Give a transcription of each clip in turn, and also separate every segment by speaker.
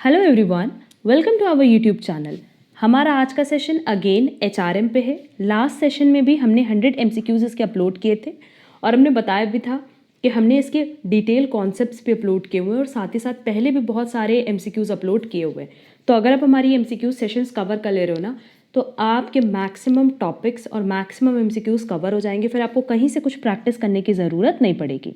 Speaker 1: Hello everyone, welcome to our YouTube channel. हमारा आज का सेशन अगेन एचआरएम पे है। लास्ट सेशन में भी हमने 100 एमसीक्यूज इसके अपलोड किए थे और हमने बताया भी था कि हमने इसके डिटेल कॉन्सेप्ट्स पे अपलोड किए हुए हैं और साथ ही साथ पहले भी बहुत सारे एमसीक्यूज अपलोड किए हुए हैं। तो अगर आप हमारी एमसीक्यू सेशंस कवर कर ले रहे हो ना, तो आपके मैक्सिमम टॉपिक्स और मैक्सिमम एमसीक्यूज कवर हो जाएंगे। फिर आपको कहीं से कुछ प्रैक्टिस करने की ज़रूरत नहीं पड़ेगी।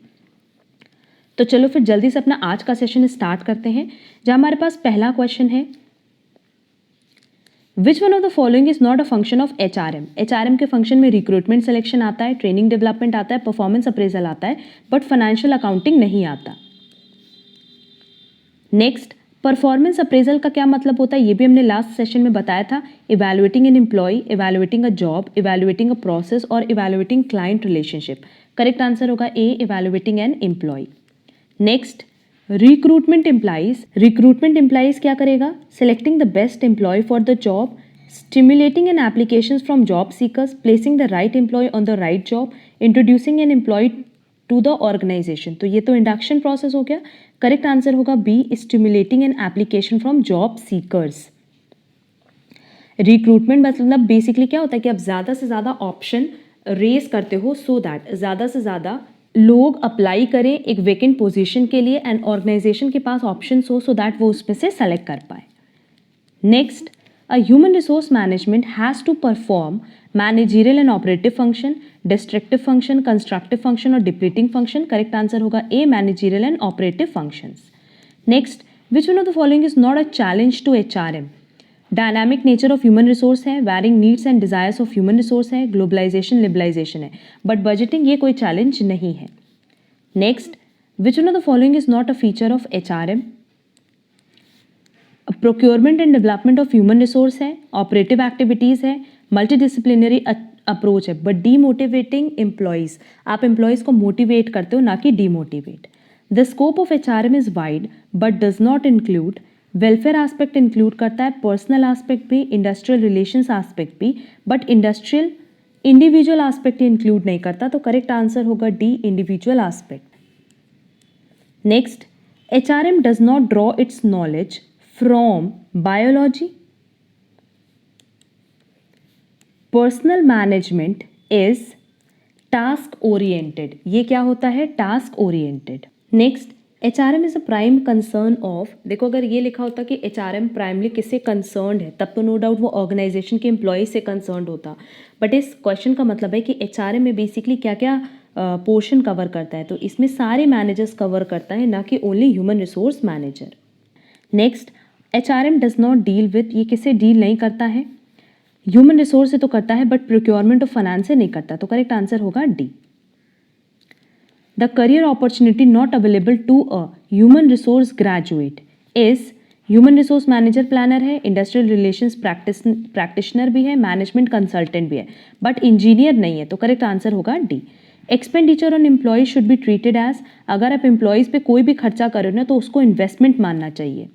Speaker 1: तो चलो फिर जल्दी से अपना आज का सेशन स्टार्ट करते हैं, जहां हमारे पास पहला क्वेश्चन है, which one of the following is not a function of HRM. HRM के फंक्शन में रिक्रूटमेंट सिलेक्शन आता है, ट्रेनिंग डेवलपमेंट आता है, परफॉर्मेंस अप्रेजल आता है, बट फाइनेंशियल अकाउंटिंग नहीं आता। नेक्स्ट, परफॉर्मेंस अप्रेजल का क्या मतलब होता है, ये भी हमने लास्ट सेशन में बताया था। Evaluating an employee, evaluating a job, evaluating a process और evaluating client relationship. Correct answer होगा A, evaluating an employee. Next, recruitment employees. Recruitment employees क्या करेगा, selecting the best employee for the job, stimulating an application from job seekers, placing the right employee on the right job, introducing an employee to the organisation. तो ये तो induction process हो गया। Correct answer होगा B, stimulating an application from job seekers. Recruitment मतलब basically क्या होता है कि आप ज़्यादा से ज़्यादा ऑप्शन रेस करते हो सो दैट ज़्यादा से ज़्यादा लोग अप्लाई करें एक वेकेंट पोजीशन के लिए एंड ऑर्गेनाइजेशन के पास ऑप्शन हो सो दैट वो उसमें से सेलेक्ट कर पाए। Next, a human resource management has to perform managerial and operative function, destructive function, constructive function और डिप्लीटिंग फंक्शन। करेक्ट आंसर होगा A, managerial and operative functions. Next, which one of the following is not a challenge to HRM. Dynamic nature of human resource है, varying needs and desires of human resource है, globalisation liberalisation है, but budgeting ये कोई challenge नहीं है। Next, which one of the following is not a feature of HRM. Procurement and development of human resource है, operative activities है, multidisciplinary approach है, but demotivating employees. आप एम्प्लॉयज़ को मोटिवेट करते हो, ना कि demotivate. The scope of HRM is wide but does not include, welfare aspect include करता है, पर्सनल एस्पेक्ट भी, इंडस्ट्रियल रिलेशंस एस्पेक्ट भी, but industrial individual aspect include नहीं करता। तो करेक्ट आंसर होगा D, individual aspect. Next, HRM does not draw it's knowledge from biology, personal management is task oriented. ये क्या होता है, task oriented. Next, HRM is a prime concern of. देखो, अगर ये लिखा होता कि एचआरएम प्राइमली किससे कंसर्न है, तब तो नो डाउट वो ऑर्गेनाइजेशन के एम्प्लॉय से कंसर्न होता। बट इस क्वेश्चन का मतलब है कि एचआरएम में बेसिकली क्या क्या पोर्शन कवर करता है, तो इसमें सारे मैनेजर्स कवर करता है, ना कि only human resource manager. Next, HRM does not deal with, ये किससे डील नहीं करता है, ह्यूमन रिसोर्स से तो करता है बट प्रोक्योरमेंट ऑफ फाइनेंस से नहीं करता। तो करेक्ट आंसर होगा D. The career opportunity not available to a human resource graduate is, human resource manager planner है, इंडस्ट्रियल रिलेशंस प्रैक्टिशनर भी है, मैनेजमेंट कंसल्टेंट भी है, बट इंजीनियर नहीं है। तो करेक्ट आंसर होगा D. Expenditure on employees should be treated as, अगर आप एम्प्लॉयज पे कोई भी खर्चा कर रहे हो ना तो उसको इन्वेस्टमेंट मानना चाहिए,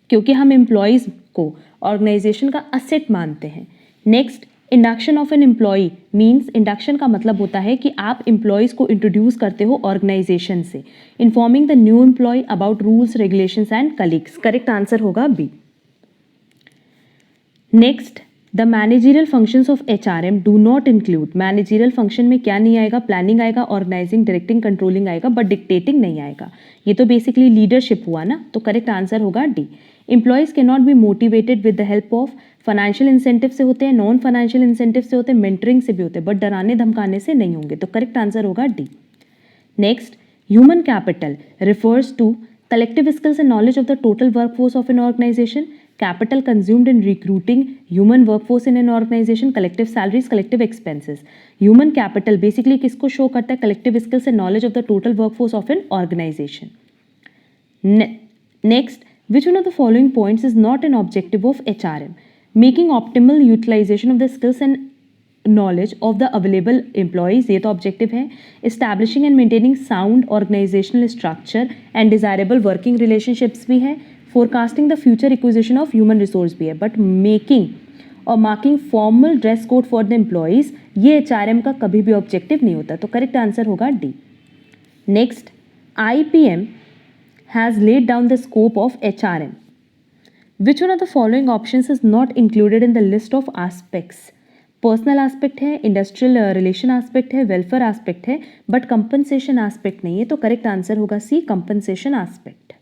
Speaker 1: क्योंकि हम एम्प्लॉयज को ऑर्गेनाइजेशन का असेट मानते हैं। Next, induction of an employee means, induction का मतलब होता है कि आप एम्प्लॉयज को इंट्रोड्यूस करते हो ऑर्गेनाइजेशन से। Informing the new employee about rules, regulations and colleagues. Correct answer होगा B. Next, the managerial functions of HRM do not include. Managerial function में क्या नहीं आएगा, प्लानिंग आएगा, ऑर्गेनाइजिंग, डायरेक्टिंग, कंट्रोलिंग आएगा, बट डिक्टेटिंग नहीं आएगा। ये तो बेसिकली लीडरशिप हुआ ना। तो करेक्ट आंसर होगा D. Employees can not be motivated with the help of, financial incentive से होते हैं, नॉन फाइनेंशियल इंसेंटिव से होते हैं, मेंटरिंग से भी होते हैं, बट डराने धमकाने से नहीं होंगे। तो करेक्ट आंसर होगा D. Next, human capital refers to collective skills and knowledge of the total workforce of an organization, capital consumed in recruiting human workforce in an organization, collective salaries, collective expenses. Human capital basically किसको show करता है, collective skills and knowledge of the total workforce of an organization. Next, which one of the following points is not an objective of HRM? Making optimal utilization of the skills and knowledge of the available employees, ये तो objective है। Establishing and maintaining sound organizational structure and desirable working relationships भी है। Forecasting the future acquisition of human resource भी है, but making और marking formal dress code for the employees, ये HRM का कभी भी ऑब्जेक्टिव नहीं होता। तो करेक्ट आंसर होगा D. Next, IPM has laid down the scope of HRM. Which one of the following options is not included in the list of aspects? Personal aspect है, industrial relation aspect है, welfare aspect है, but compensation aspect नहीं है, तो correct answer होगा सी, compensation aspect.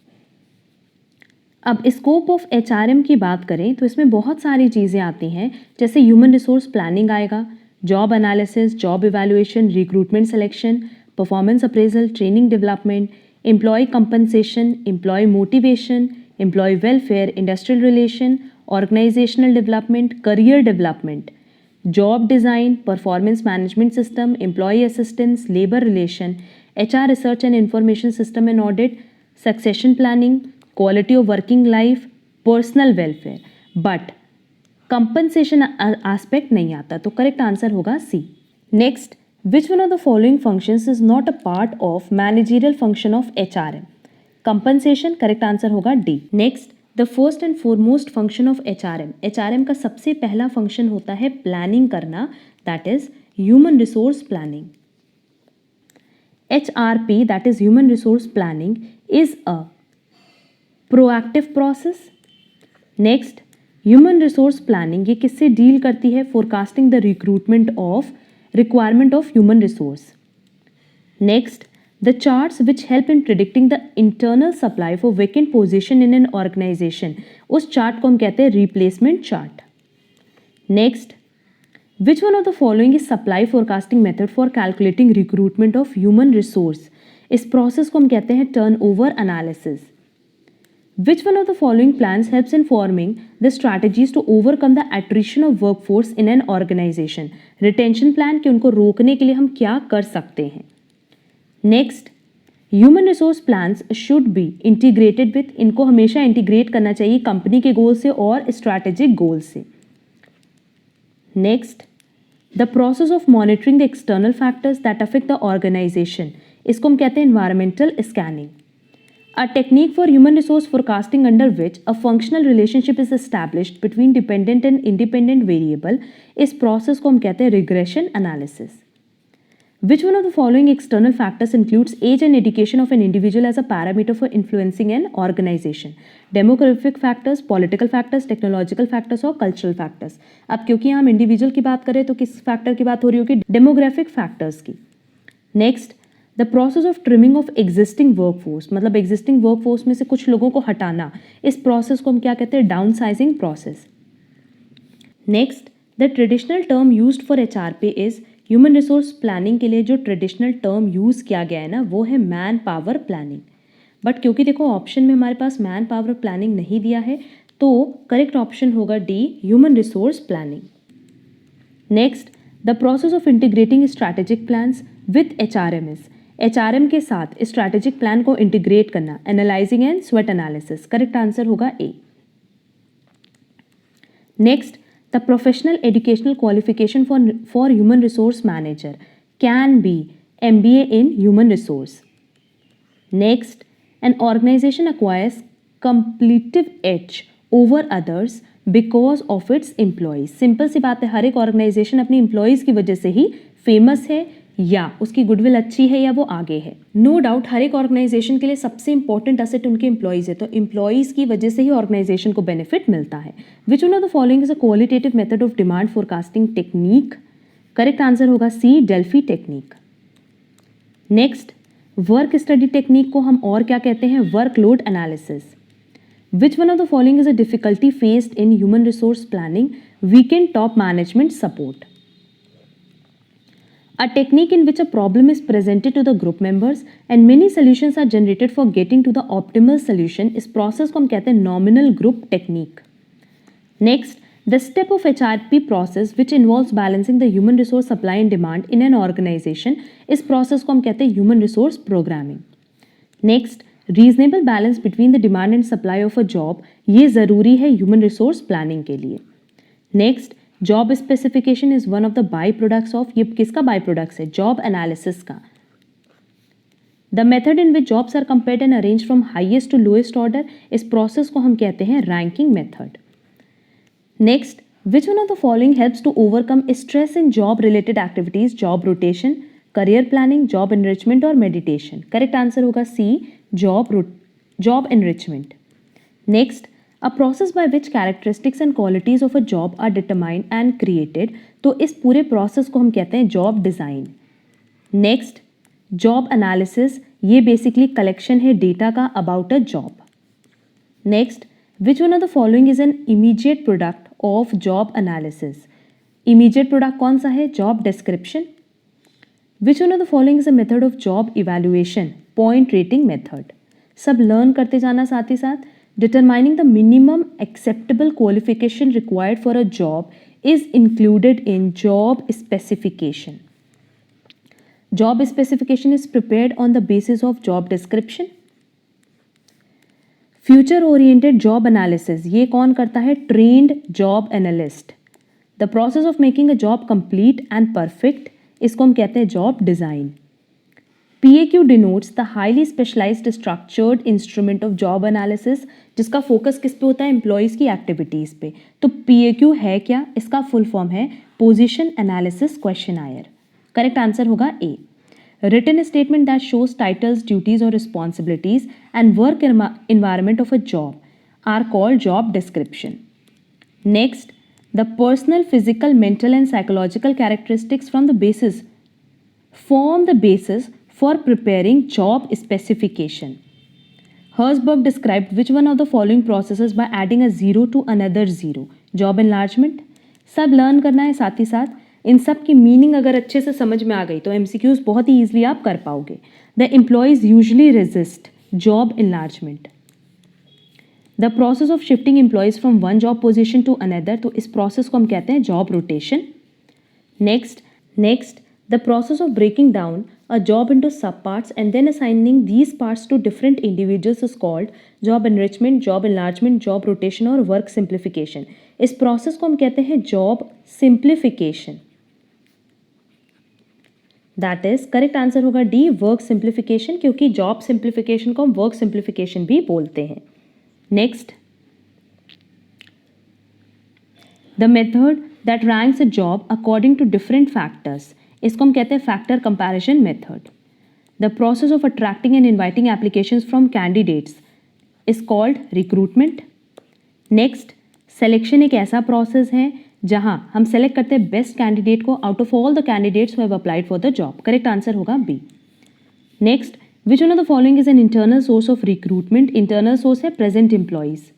Speaker 1: अब scope of HRM की बात करें तो इसमें बहुत सारी चीज़ें आती हैं, जैसे ह्यूमन रिसोर्स प्लानिंग आएगा, job analysis, job evaluation, recruitment selection, performance appraisal, training development, employee compensation, employee motivation, employee welfare, industrial relation, organisational development, career development, job design, performance management system, employee assistance, labour relation, HR research and information system and audit, succession planning, quality of working life, personnel welfare, but compensation aspect नहीं आता, तो correct answer होगा C. Next, which one of the following functions is not a part of managerial function of HRM? Compensation, correct answer होगा D. Next, the first and foremost function of HRM का सबसे पहला function होता है planning करना, that is human resource planning. HRP, that is human resource planning, is a proactive process. Next, human resource planning ये किससे deal करती है? Forecasting the requirement of human resource. Next, the charts which help in predicting the internal supply for vacant position in an organization, उस chart को हम कहते हैं replacement chart. Next, which one of the following is supply forecasting method for calculating recruitment of human resource? इस process को हम कहते हैं turnover analysis. Which one of the following plans helps in forming the strategies to overcome the attrition of workforce in an organization? Retention plan के उनको रोकने के लिए हम क्या कर सकते हैं? Next, human resource plans should be integrated with, इनको हमेशा इंटीग्रेट करना चाहिए कंपनी के गोल से और स्ट्रैटेजिक गोल से। Next, the process of monitoring the external factors that affect the organization, इसको हम कहते हैं environmental scanning. A technique for human resource forecasting under which a functional relationship is established between dependent and independent variable, इस process को हम कहते हैं regression analysis. Which one of the following external factors includes age and education of an individual as a parameter for influencing an organization? Demographic factors, political factors, technological factors और cultural factors। अब क्योंकि हम individual की बात करें तो किस factor की बात हो रही होगी? डेमोग्राफिक फैक्टर्स की। Next, the process of trimming of existing workforce, मतलब एग्जिस्टिंग वर्कफोर्स में से कुछ लोगों को हटाना, इस प्रोसेस को हम क्या कहते हैं? Down sizing process. Next, the traditional term used for HRP is, human resource planning के लिए जो ट्रेडिशनल टर्म यूज़ किया गया है ना, वो है मैन पावर प्लानिंग। बट क्योंकि देखो ऑप्शन में हमारे पास मैन पावर प्लानिंग नहीं दिया है, तो करेक्ट ऑप्शन होगा D, human resource planning. Next, the process of integrating strategic plans with HRM is, HRM के साथ स्ट्रैटेजिक प्लान को इंटीग्रेट करना, एनालाइजिंग एंड स्वेट एनालिसिस, करेक्ट आंसर होगा A. Next, the professional educational qualification for human resource manager can be MBA in human resource. Next, an organization acquires competitive edge over others because of its employees. Simple सी बात है, हर एक organisation अपनी employees की वजह से ही famous है, या उसकी गुडविल अच्छी है, या वो आगे है। नो डाउट हर एक ऑर्गेनाइजेशन के लिए सबसे इंपॉर्टेंट एसेट उनके एम्प्लॉयज़ है, तो एम्प्लॉयज़ की वजह से ही ऑर्गेनाइजेशन को बेनिफिट मिलता है। Which one of the following is a qualitative method of demand forecasting technique? Correct answer होगा C, Delphi technique. Next, work study technique को हम और क्या कहते हैं? Workload analysis. Which one of the following is a difficulty faced in human resource planning? Weekend top management support. A technique in which a problem is presented to the group members and many solutions are generated for getting to the optimal solution, इस process को हम कहते हैं nominal group technique. Next, the step of HRP process which involves balancing the human resource supply and demand in an organization, इस process को हम कहते हैं human resource programming. Next, reasonable balance between the demand and supply of a job, ये ज़रूरी है human resource planning के लिए. Next, job specification is one of the by products of, ये किसका बाई प्रोडक्ट्स है? जॉब एनालिसिस का। The method in which jobs are compared and arrange from highest to lowest order, इस process को हम कहते हैं ranking method. Next, which one of the following helps to overcome stress in job related activities? Job rotation, career planning, job enrichment और meditation. Correct answer होगा C, job job enrichment. Next, a process by which characteristics and qualities of a job are determined and created. तो इस पूरे process को हम कहते हैं job design. Next, job analysis, ये बेसिकली कलेक्शन है डेटा का about a job. Next, which one of the following is an immediate product of job analysis. Immediate product कौन सा है? Job description. Which one of the following is a method of job evaluation? Point rating method. सब learn करते जाना साथ ही साथ. Determining the minimum acceptable qualification required for a job is included in job specification. Job specification is prepared on the basis of job description. Future oriented job analysis, ये कौन करता है? Trained job analyst. The process of making a job complete and perfect, इसको हम कहते हैं job design. PAQ denotes the highly specialized structured instrument of job analysis, जिसका focus किस पे होता है? एम्प्लॉयज़ की एक्टिविटीज़ पे. तो PAQ है क्या? इसका फुल फॉर्म है position analysis questionnaire. Correct answer होगा A. Written statement that shows titles, duties और responsibilities and work environment of a job are called job description. Next, the personal, physical, mental and psychological characteristics from the basis form the basis for preparing job specification. Herzberg described which one of the following processes by adding a zero to another zero? Job enlargement. सब learn करना है साथ ही साथ. इन सब की meaning अगर अच्छे से समझ में आ गई तो MCQs बहुत ही ईजिली आप कर पाओगे. The employees usually resist job enlargement. The process of shifting employees from one job position to another, तो इस process को हम कहते हैं job rotation. Next, the process of breaking down a job into subparts and then assigning these parts to different individuals is called job enrichment, job enlargement, job rotation और work simplification. इस process को हम कहते हैं job simplification. That is, correct answer होगा D, work simplification, क्योंकि job simplification को हम work simplification भी बोलते हैं. Next, the method that ranks a job according to different factors, इसको हम कहते हैं factor comparison method. The process of attracting and inviting applications from candidates is called recruitment. Next, selection एक ऐसा प्रोसेस है जहां हम सेलेक्ट करते हैं बेस्ट कैंडिडेट को out of all the candidates who have applied for the job. Correct answer होगा B. Next, which one of the following is an internal source of recruitment? Internal source है present employees.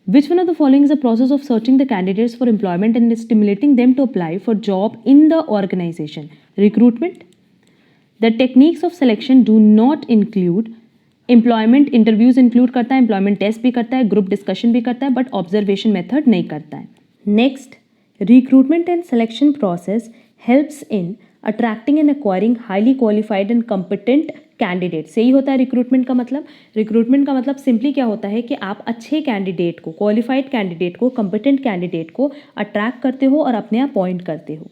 Speaker 1: Which one of the following is a process of searching the candidates for employment and stimulating them to apply for job in the organization? Recruitment. The techniques of selection do not include employment interviews. include करता है, employment test भी करता है, group discussion भी करता है, but observation method नहीं करता है. Next, recruitment and selection process helps in attracting and acquiring highly qualified and competent candidate. से ही होता है रिक्रूटमेंट का मतलब. रिक्रूटमेंट का मतलब सिंपली क्या होता है कि आप अच्छे कैंडिडेट को, क्वालिफाइड कैंडिडेट को, कंपिटेंट कैंडिडेट को अट्रैक्ट करते हो और अपने अपॉइंट करते हो.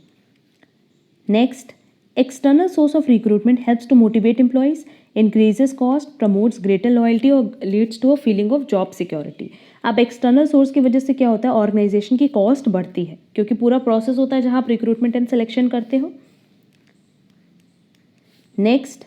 Speaker 1: Next, external source of recruitment helps to motivate employees, increases cost, promotes greater loyalty और leads to a feeling of job security. अब एक्सटर्नल सोर्स की वजह से क्या होता है? ऑर्गेनाइजेशन की कॉस्ट बढ़ती है क्योंकि पूरा प्रोसेस होता है जहां आप रिक्रूटमेंट एंड सिलेक्शन करते हो. Next,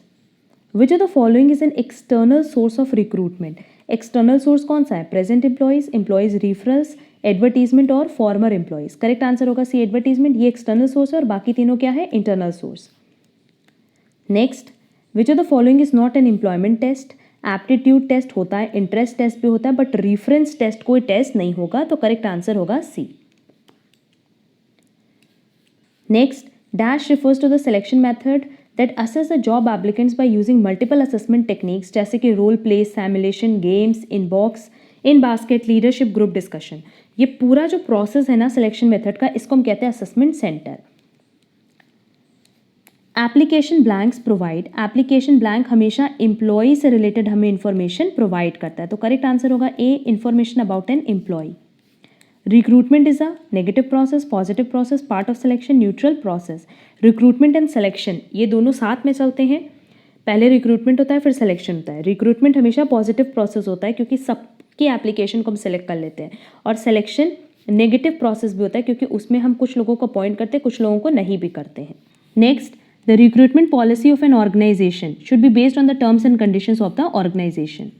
Speaker 1: Which of the following is an external source of recruitment? External source कौन सा है? Present employees, employees referrals, advertisement और former employees. Correct answer होगा C, advertisement. ये external source है और बाकी तीनों क्या है? Internal source. Next, which of the following is not an employment test? Aptitude test होता है, interest test भी होता है, but reference test कोई test नहीं होगा, तो correct answer होगा C. Next, dash refers to the selection method that assess the job applicants by using multiple assessment techniques जैसे कि role play, simulation, games, inbox, in basket, leadership, group discussion. ये पूरा जो process है ना selection method का, इसको हम कहते हैं assessment centre. Application blanks provide. Application blank हमेशा एम्प्लॉय से रिलेटेड हमें इंफॉर्मेशन प्रोवाइड करता है, तो करेक्ट आंसर होगा A, information about an employee. Recruitment is a negative process, positive process, part of selection, neutral process. Recruitment and selection ये दोनों साथ में चलते हैं. पहले रिक्रूटमेंट होता है फिर सिलेक्शन होता है. रिक्रूटमेंट हमेशा पॉजिटिव प्रोसेस होता है क्योंकि सबकी एप्लीकेशन को हम सेलेक्ट कर लेते हैं, और सिलेक्शन नेगेटिव प्रोसेस भी होता है क्योंकि उसमें हम कुछ लोगों को अपॉइंट करते हैं, कुछ लोगों को नहीं भी करते हैं. Next, the recruitment policy of an organization should be based on the terms and conditions of the organization.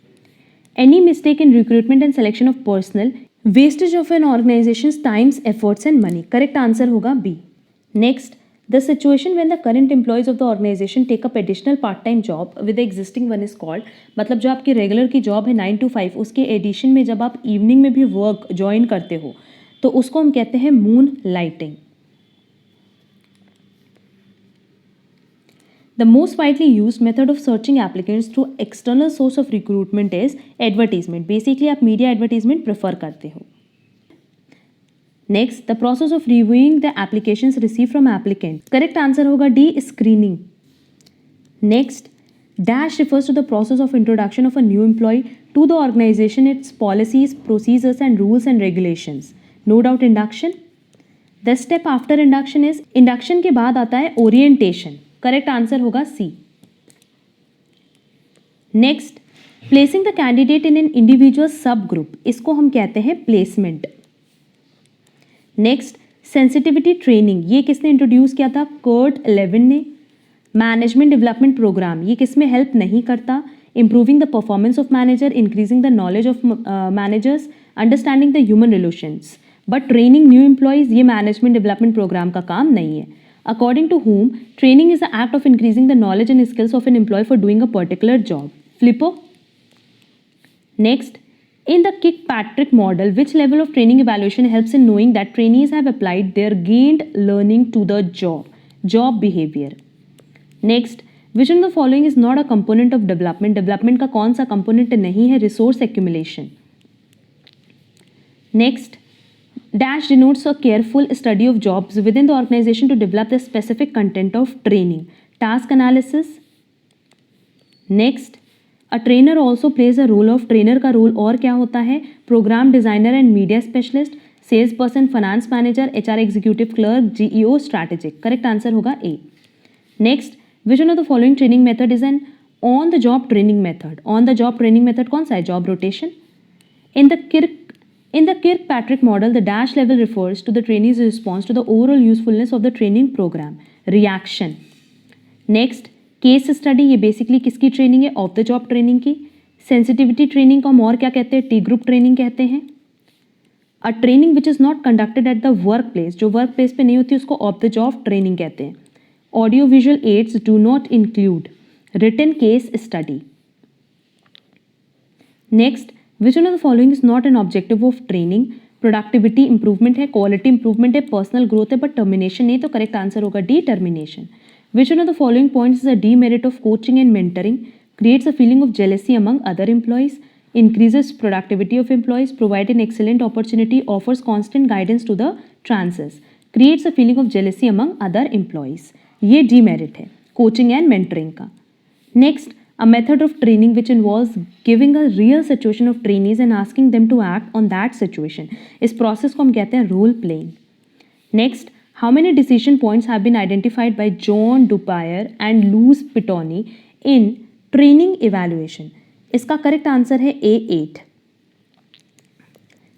Speaker 1: Any mistake in recruitment and selection of personnel, wastage of an organization's times, efforts and money. Correct answer होगा B. Next, the situation when the current employees of the organization take up additional part-time job with the existing one is called, मतलब जो आपकी regular की job है 9 to 5, उसके addition में जब आप इवनिंग में भी वर्क ज्वाइन करते हो तो उसको हम कहते हैं moon lighting. The most widely used method of searching applicants through external source of recruitment is advertisement. Basically आप media advertisement prefer करते हो. Next, the process of reviewing the applications received from applicants. Correct answer होगा D, screening. Next, dash refers to the process of introduction of a new employee to the organization, its policies, procedures and rules and regulations. No doubt induction. The step after induction is, induction के बाद आता है orientation. Correct answer होगा C. Next, placing the candidate in an individual sub group, इसको हम कहते हैं placement. Next, sensitivity training, ये किसने इंट्रोड्यूस किया था? कर्ट लेविन ने. मैनेजमेंट डेवलपमेंट प्रोग्राम, ये किसमें हेल्प नहीं करता? Improving the performance of manager, increasing the knowledge of managers, understanding the human relations. But training new employees, ये मैनेजमेंट डेवलपमेंट प्रोग्राम का काम नहीं है. According to whom, training is the act of increasing the knowledge and skills of an employee for doing a particular job. Flippo. Next, in the Kirkpatrick model, which level of training evaluation helps in knowing that trainees have applied their gained learning to the job behavior? Next, which one of the following is not a component of development? Development का कौन सा component नहीं है? Resource accumulation. Next, dash denotes a careful study of jobs within the organization to develop the specific content of training. Task analysis. Next, a trainer also plays a role of, trainer का role और क्या होता है? Programme designer and media specialist, sales person, finance manager, HR executive clerk, GEO strategic. Correct answer होगा A. Next, which one of the following training method is an on the job training method? On the job training method कौन सा है? Job rotation. In the Kirkpatrick model, the dash level refers to the trainee's response to the overall usefulness of the training program. Reaction. Next, case study, ये basically किसकी training है? Of the job training की. Sensitivity training को हम और क्या कहते हैं? टी ग्रुप ट्रेनिंग कहते हैं. A training which is not conducted at the work place, जो वर्क प्लेस पे नहीं होती उसको ऑफ द जॉब ट्रेनिंग कहते हैं. Audio visual aids do not include written case study. Next, which one of the following is not an objective of training? Productivity improvement है, quality improvement है, personal growth है, but termination नहीं. तो correct answer होगा D, termination. Which one of the following points is a demerit of coaching and mentoring? Creates a feeling of jealousy among other employees, increases productivity of employees, provide an excellent opportunity, offers constant guidance to the trainees. Creates a feeling of jealousy among other employees, ये demerit है coaching and mentoring का. Next, a method of training which involves giving a real situation of trainees and asking them to act on that situation. इस process को हम कहते हैं role playing. Next, how many decision points have been identified by John Dupire and Luz Pittoni in training evaluation? इसका correct answer है A, 8.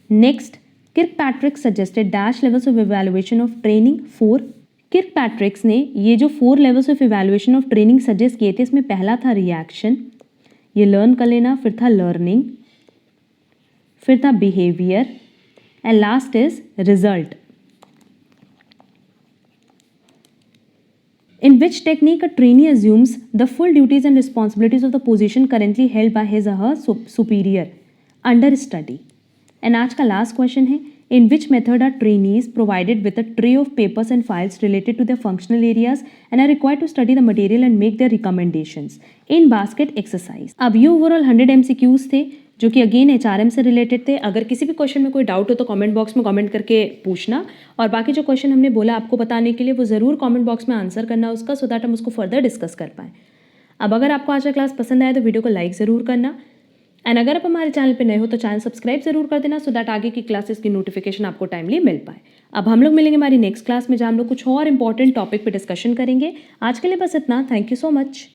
Speaker 1: Next, Kirkpatrick suggested dash levels of evaluation of training 4. किर्कपैट्रिक्स ने ये जो 4 levels of evaluation of training suggest किए थे, इसमें पहला था रिएक्शन, ये लर्न कर लेना, फिर था लर्निंग, फिर था behaviour and last is result. In which technique a trainee assumes the full duties and responsibilities of the position currently held by his और हर सुपीरियर अंडर स्टडी. एंड आज का लास्ट क्वेश्चन है, in which method are trainees provided with a tray of papers and files related to their functional areas and are required to study the material and make their recommendations in basket exercise. अब ये overall 100 MCQs थे जो कि again HRM से related थे. अगर किसी भी क्वेश्चन में कोई डाउट हो तो कमेंट बॉक्स में कमेंट करके पूछना, और बाकी जो क्वेश्चन हमने बोला आपको बताने के लिए वो ज़रूर कमेंट बॉक्स में आंसर करना उसका, सो दैट हम उसको फर्दर डिस्कस कर पाएँ. अब अगर आपको आज का क्लास पसंद आया तो वीडियो को लाइक ज़रूर करना, एंड अगर आप हमारे चैनल पे नए हो तो चैनल सब्सक्राइब जरूर कर देना, सो दैट आगे की क्लासेस की नोटिफिकेशन आपको टाइमली मिल पाए. अब हम लोग मिलेंगे हमारी नेक्स्ट क्लास में जहाँ हम लोग कुछ और इंपॉर्टेंट टॉपिक पे डिस्कशन करेंगे. आज के लिए बस इतना. Thank you so much.